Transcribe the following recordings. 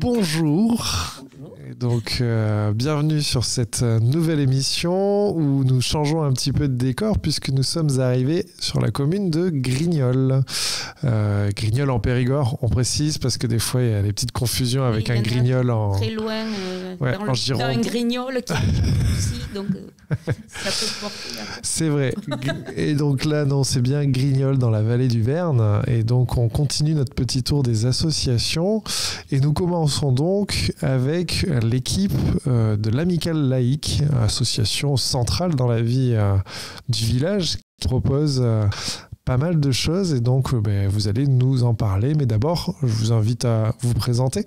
Bonjour. Et donc, bienvenue sur cette nouvelle émission où nous changeons un petit peu de décor puisque nous sommes arrivés sur la commune de Grignols. Grignols en Périgord, on précise parce que des fois il y a des petites confusions avec un Grignol en... Très loin, en Gironde. Un Grignol qui est aussi, donc ça peut porter là. C'est vrai. Et donc là, non, c'est bien Grignols dans la vallée du Verne. Et donc on continue notre petit tour des associations. Et nous commençons donc avec l'équipe de l'Amicale Laïque, association centrale dans la vie du village, qui propose pas mal de choses. Et donc vous allez nous en parler. Mais d'abord, je vous invite à vous présenter.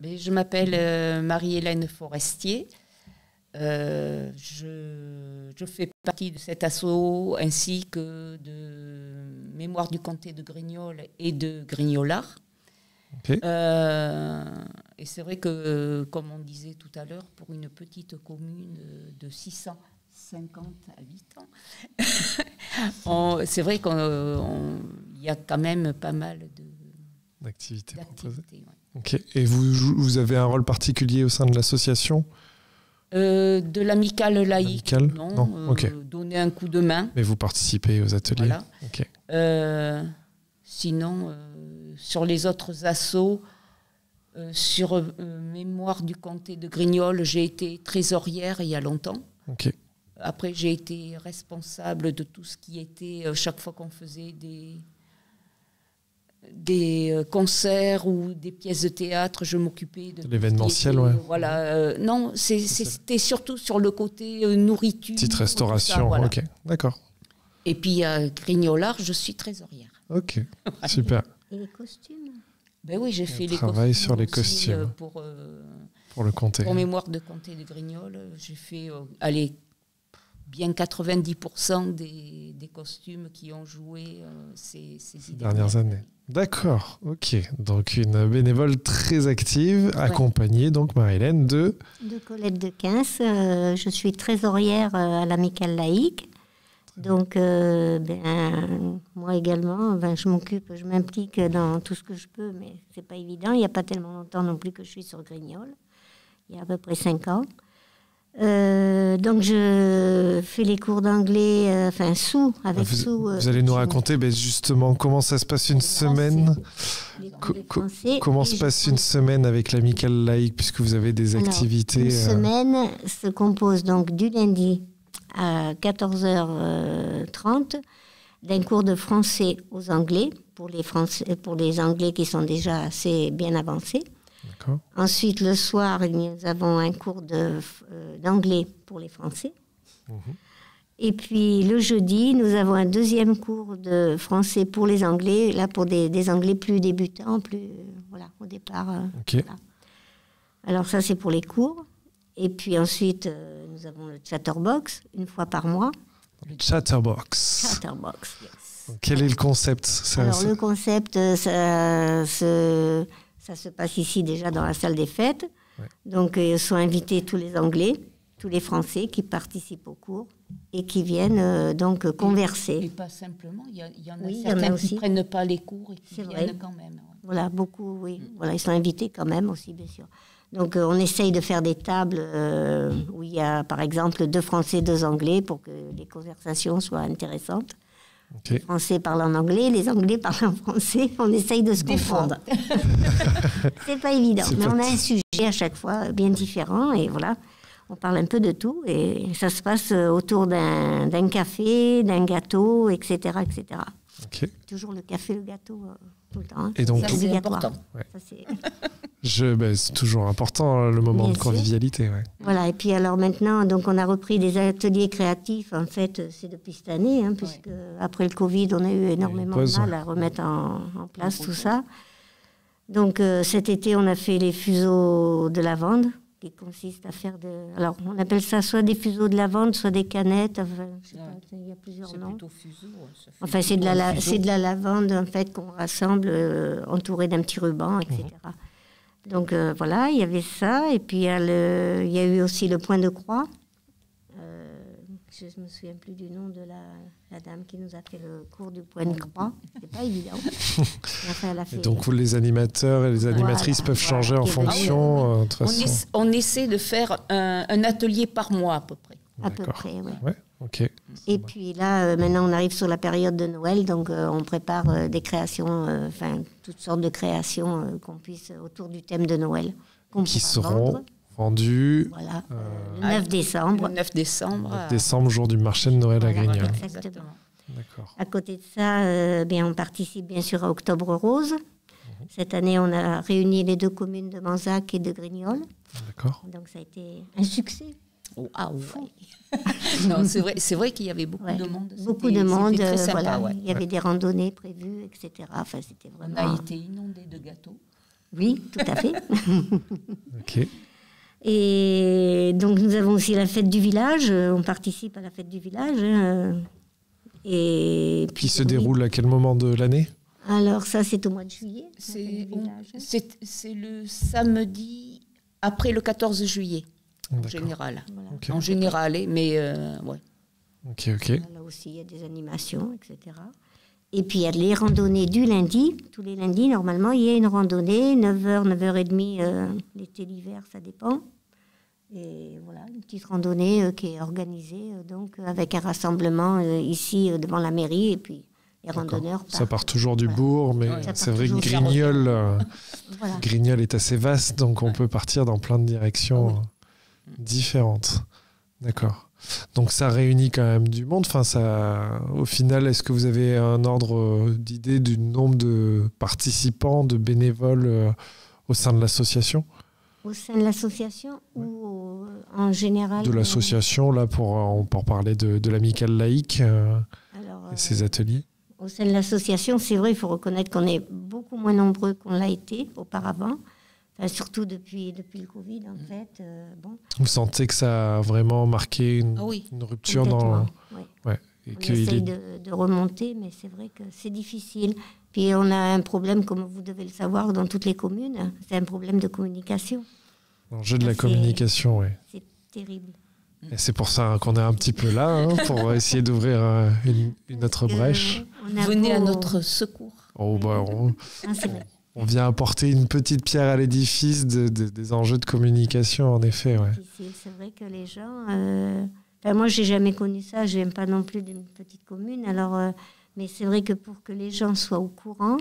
Je m'appelle Marie-Hélène Forestier. Je fais partie de cet asso ainsi que de Mémoire du comté de Grignols et de Grignolard. Okay. Et c'est vrai que, comme on disait tout à l'heure, pour une petite commune de 650 habitants, c'est vrai qu'il y a quand même pas mal d'activités proposées. Ouais. Okay. Et vous avez un rôle particulier au sein de l'association ? De l'Amicale Laïque, non. Okay. Donner un coup de main. Mais vous participez aux ateliers. Voilà. Okay. Sinon, sur les autres assos, sur Mémoire du comté de Grignols, j'ai été trésorière il y a longtemps. Okay. Après, j'ai été responsable de tout ce qui était, chaque fois qu'on faisait des concerts ou des pièces de théâtre, je m'occupais de l'événementiel, ouais. Voilà, non, c'était surtout sur le côté nourriture. Petite restauration, voilà. Ok, d'accord. Et puis à Grignolard, je suis trésorière. Ok, super. Et les costumes ? Ben oui, j'ai fait les costumes. Travail sur les costumes pour le comté. Pour Mémoire de comté de Grignols, j'ai fait, bien 90% des costumes qui ont joué ces dernières années. D'accord, ok. Donc une bénévole très active, accompagnée donc Marie-Hélène de Colette de Quins. Je suis trésorière à l'Amicale Laïque. Donc moi également, je m'implique dans tout ce que je peux, mais c'est pas évident. Il n'y a pas tellement longtemps non plus que je suis sur Grignols. Il y a à peu près 5 ans. Donc je fais les cours d'anglais, Sue. Vous allez nous raconter justement comment ça se passe une semaine. Comment se passe une semaine avec l'Amicale Laïque puisque vous avez des activités. Une semaine se compose donc du lundi à 14h30 d'un cours de français aux Anglais pour les Anglais qui sont déjà assez bien avancés. D'accord. Ensuite, le soir, nous avons un cours d'anglais pour les Français. Mmh. Et puis, le jeudi, nous avons un deuxième cours de français pour les Anglais, là pour des Anglais plus débutants, au départ. Okay. Voilà. Alors ça, c'est pour les cours. Et puis ensuite, nous avons le Chatterbox, une fois par mois. Le Chatterbox. Chatterbox, yes. Quel est le concept ? Le concept, ça se passe ici déjà dans la salle des fêtes. Ouais. Donc, sont invités tous les Anglais, tous les Français qui participent au cours et qui viennent donc converser. Et pas simplement, il y en a certains qui ne prennent pas les cours et qui viennent quand même. Ouais. Voilà, beaucoup, oui. Voilà, ils sont invités quand même aussi, bien sûr. Donc, on essaye de faire des tables où il y a, par exemple, 2 Français, 2 Anglais pour que les conversations soient intéressantes. Okay. Les Français parlent en anglais, les Anglais parlent en français. On essaye de se comprendre. C'est pas évident, mais on a un sujet à chaque fois bien différent et voilà, on parle un peu de tout et ça se passe autour d'un café, d'un gâteau, etc., etc. Okay. Toujours le café, le gâteau, tout le temps. Hein. Et donc, ça, c'est important. Ouais. Ça, c'est... c'est toujours important le moment de convivialité. Ouais. Voilà, et puis alors maintenant, donc on a repris des ateliers créatifs. En fait, c'est depuis cette année, puisque après le Covid, on a eu énormément de mal à remettre en place tout ça. Donc cet été, on a fait les fuseaux de lavande, qui consistent à faire alors on appelle ça soit des fuseaux de lavande, soit des canettes. Je sais pas, il y a plusieurs noms. C'est plutôt fuseau. Enfin, c'est de la lavande en fait qu'on rassemble entourée d'un petit ruban, etc. Donc voilà, il y avait ça. Et puis il y a eu aussi le point de croix, Je ne me souviens plus du nom de la dame qui nous a fait le cours du point de croix. C'est pas évident. Enfin, elle a fait, et donc, les animateurs et les animatrices peuvent changer en fonction. De toute façon. On essaie de faire un atelier par mois à peu près. À peu près, oui. Ouais, ok. Et puis là, maintenant, on arrive sur la période de Noël, donc on prépare des créations, toutes sortes de créations qu'on puisse autour du thème de Noël. Qui seront vendus voilà, le 9 décembre. Le 9 décembre. 9 décembre, jour du marché de Noël à Grignol. Exactement. D'accord. À côté de ça, on participe bien sûr à Octobre Rose. Cette année, on a réuni les 2 communes de Manzac et de Grignol. D'accord. Donc ça a été un succès. Ah ouais. Non, c'est vrai qu'il y avait beaucoup de monde. Beaucoup de monde. Très sympa, voilà, ouais. il y avait des randonnées prévues, etc. Enfin, c'était vraiment... On a été inondés de gâteaux. Oui, tout à fait. Ok. Et donc, nous avons aussi la fête du village. On participe à la fête du village. Et puis, Qui se déroule à quel moment de l'année? Alors, ça, c'est au mois de juillet. C'est le samedi après le 14 juillet, en général. Voilà. Okay. En général, mais ouais. Ok. Là aussi, il y a des animations, etc. Et puis, il y a les randonnées du lundi. Tous les lundis, normalement, il y a une randonnée, 9h, 9h30, l'été, l'hiver, ça dépend. Et voilà, une petite randonnée qui est organisée, donc avec un rassemblement ici devant la mairie. Et puis, les randonneurs partent. Ça part toujours du bourg, mais c'est vrai que Grignol est assez vaste, donc on peut partir dans plein de directions différentes. D'accord. Donc ça réunit quand même du monde. Enfin, au final, est-ce que vous avez un ordre d'idée du nombre de participants, de bénévoles au sein de l'association? Au sein de l'association ou en général? De l'association, là, pour parler de l'amicale laïque et ses ateliers. Au sein de l'association, c'est vrai, il faut reconnaître qu'on est beaucoup moins nombreux qu'on l'a été auparavant. Surtout depuis le Covid, en fait. Vous sentez que ça a vraiment marqué une rupture dans... Oui. Ouais, et on essaye de remonter, mais c'est vrai que c'est difficile. Puis on a un problème, comme vous devez le savoir, dans toutes les communes, c'est un problème de communication. L'enjeu de la communication, oui. C'est terrible. Et c'est pour ça qu'on est un petit peu là, pour essayer d'ouvrir une autre brèche. Venez à notre secours. On vient apporter une petite pierre à l'édifice des enjeux de communication, en effet. Ouais. C'est vrai que les gens... moi, je n'ai jamais connu ça. Je ne viens pas non plus d'une petite commune. Alors, mais c'est vrai que pour que les gens soient au courant,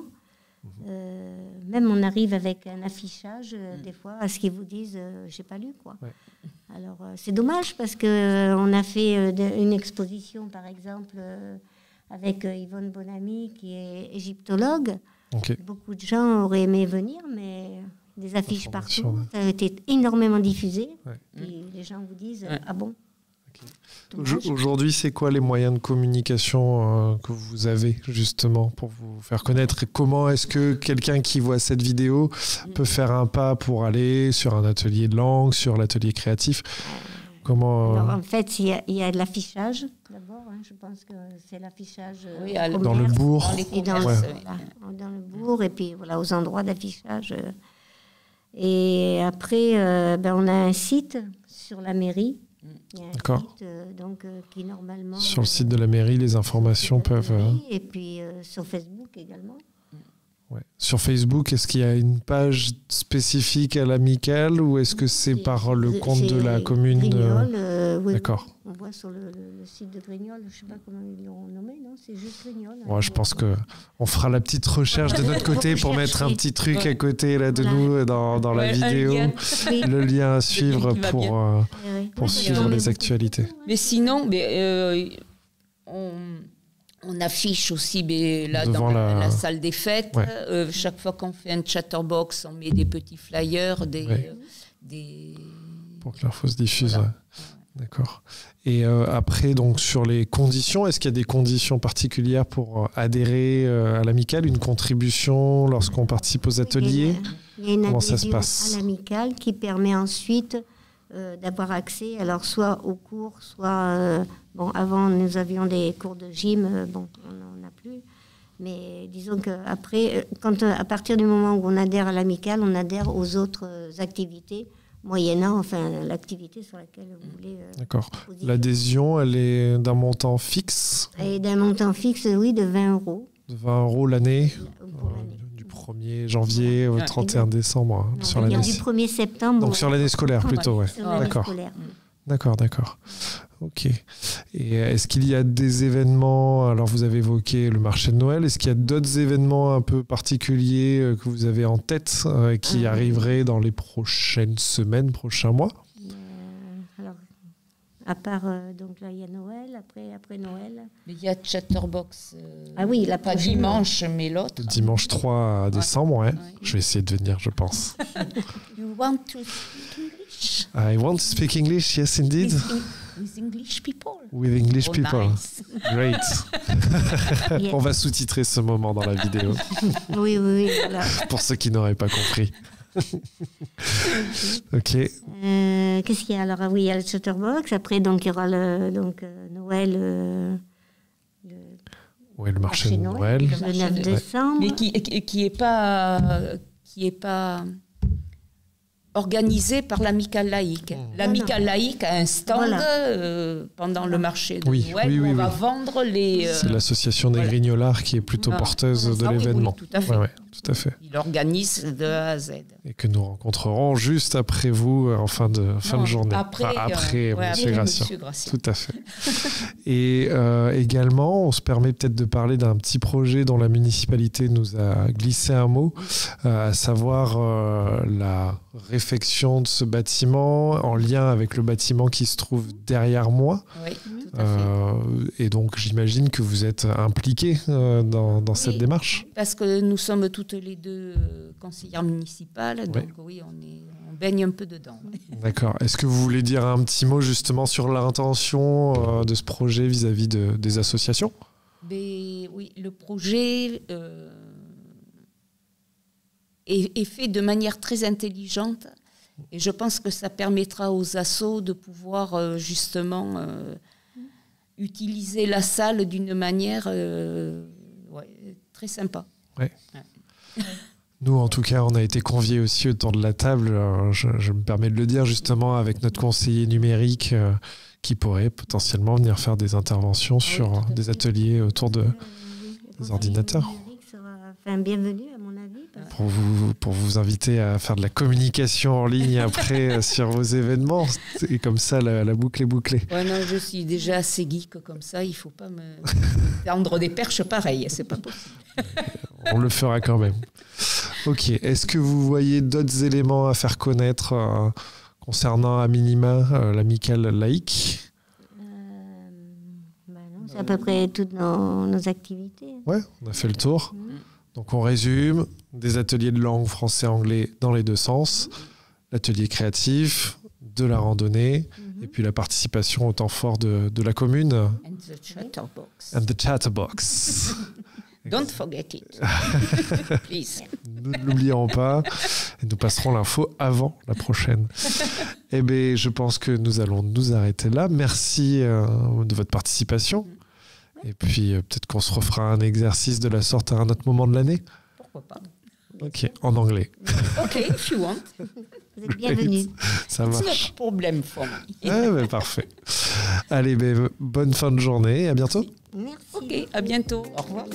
même on arrive avec un affichage, des fois, à ce qu'ils vous disent « j'ai pas lu ». Ouais. Alors, c'est dommage parce qu'on a fait une exposition, par exemple, avec Yvonne Bonamy, qui est égyptologue. Okay. Beaucoup de gens auraient aimé venir, mais des affiches partout. Ça a été énormément diffusé. Et les gens vous disent ah bon. Okay. Aujourd'hui, c'est quoi les moyens de communication que vous avez justement pour vous faire connaître? Et comment est-ce que quelqu'un qui voit cette vidéo peut faire un pas pour aller sur un atelier de langue, sur l'atelier créatif? Comment, Alors, en fait, il y a de l'affichage d'abord. Je pense que c'est l'affichage dans le bourg. Dans le bourg et puis voilà, aux endroits d'affichage. Et après, on a un site sur la mairie. Il y a un site, qui normalement... Sur le site de la mairie, les informations peuvent... Et puis sur Facebook également. Ouais. Sur Facebook, est-ce qu'il y a une page spécifique à l'amicale ou est-ce que c'est par le compte de la commune Grignol, oui. D'accord. On voit sur le site de Grignol, je ne sais pas comment ils l'ont nommé, non? C'est juste Grignol. Ouais, je pense qu'on fera la petite recherche de notre côté pour mettre un petit truc à côté là, de nous dans la vidéo, le lien à suivre pour suivre les actualités. Mais sinon, on affiche aussi là, dans la salle des fêtes. Ouais. Chaque fois qu'on fait un chatterbox, on met des petits flyers, pour que l'info se diffuse. Voilà. Ouais. D'accord. Et après, donc, sur les conditions, est-ce qu'il y a des conditions particulières pour adhérer à l'amicale, une contribution lorsqu'on participe aux ateliers? Il y a une Comment ça se passe à l'amicale qui permet ensuite d'avoir accès, alors soit aux cours, soit... avant, nous avions des cours de gym, on n'en a plus. Mais disons qu'après, à partir du moment où on adhère à l'amicale, on adhère aux autres activités moyennant l'activité sur laquelle vous voulez. D'accord. L'adhésion, elle est d'un montant fixe? Et d'un montant fixe, oui, de 20 euros. De 20 euros l'année, Pour l'année. du 1er janvier au 31 décembre Non, sur il y l'année. a du 1er septembre. Donc sur l'année scolaire plutôt, ouais. Sur l'année D'accord. scolaire. D'accord. Ok. Et est-ce qu'il y a des événements, alors vous avez évoqué le marché de Noël, est-ce qu'il y a d'autres événements un peu particuliers que vous avez en tête qui arriveraient dans les prochaines semaines, prochains mois? Alors, à part, donc là, il y a Noël, après Noël. Mais il y a Chatterbox. Ah oui, la pas prochaine. dimanche, mais l'autre. Le dimanche 3 décembre, ouais. Ouais. Je vais essayer de venir, je pense. You want to speak English? I want to speak English, yes indeed. With English people. With English Oh, people. nice. Great. Yes. On va sous-titrer ce moment dans la vidéo, Oui, voilà. pour ceux qui n'auraient pas compris. Ok. Qu'est-ce qu'il y a alors? Ah oui, il y a le Shutterbox. Après, donc, il y aura Noël. Ouais, le marché de Noël. Le Le marché 9 de- décembre. Mais qui est pas organisé par l'amicale laïque. L'amicale laïque a un stand Voilà. pendant le marché de Oui, Noël oui, où oui, on va oui. vendre les... C'est l'association des voilà. Grignolards qui est plutôt Ah, porteuse de ah oui, l'événement. oui, tout à fait. Ouais, tout à fait. Il organise de A à Z. Et que nous rencontrerons juste après vous en fin de Non, journée. Après, Enfin, après ouais, Monsieur après Gratien. Monsieur Gratien. Tout à fait. Et également, on se permet peut-être de parler d'un petit projet dont la municipalité nous a glissé un mot, à savoir la réfection de ce bâtiment en lien avec le bâtiment qui se trouve derrière moi. Oui, tout à fait. Et donc, j'imagine que vous êtes impliqués dans cette Oui. démarche. Parce que nous sommes toutes les deux conseillères municipales, donc oui, on baigne un peu dedans. D'accord. Est-ce que vous voulez dire un petit mot justement sur l'intention de ce projet vis-à-vis des associations? Mais oui, le projet est fait de manière très intelligente et je pense que ça permettra aux assos de pouvoir justement utiliser la salle d'une manière très sympa. Ouais. Nous, en tout cas, on a été conviés aussi autour de la table. Je me permets de le dire justement avec notre conseiller numérique qui pourrait potentiellement venir faire des interventions sur des ateliers autour des ordinateurs. Bienvenue, à mon avis. Pour vous inviter à faire de la communication en ligne après sur vos événements. Et comme ça, la boucle est bouclée. Ouais, non, je suis déjà assez geek comme ça. Il ne faut pas me tendre des perches pareilles. C'est pas possible. On le fera quand même. Ok. Est-ce que vous voyez d'autres éléments à faire connaître concernant à minima l'amicale laïque? Non, c'est à peu près toutes nos activités. Ouais, on a fait le tour. Donc on résume, des ateliers de langue français-anglais dans les deux sens, l'atelier créatif, de la randonnée, et puis la participation au temps fort de la commune. And the chatterbox. And the chatterbox. Don't forget it. Please. Nous ne l'oublierons pas. Et nous passerons l'info avant la prochaine. Eh bien, je pense que nous allons nous arrêter là. Merci de votre participation. Et puis, peut-être qu'on se refera un exercice de la sorte à un autre moment de l'année. Pourquoi pas? Ok, en anglais. Ok, if you want. Vous êtes bienvenus. Ça It's marche. not a problem for me. Ouais, ben, parfait. Allez, ben, bonne fin de journée et à bientôt. Merci. Ok, à bientôt. Au revoir.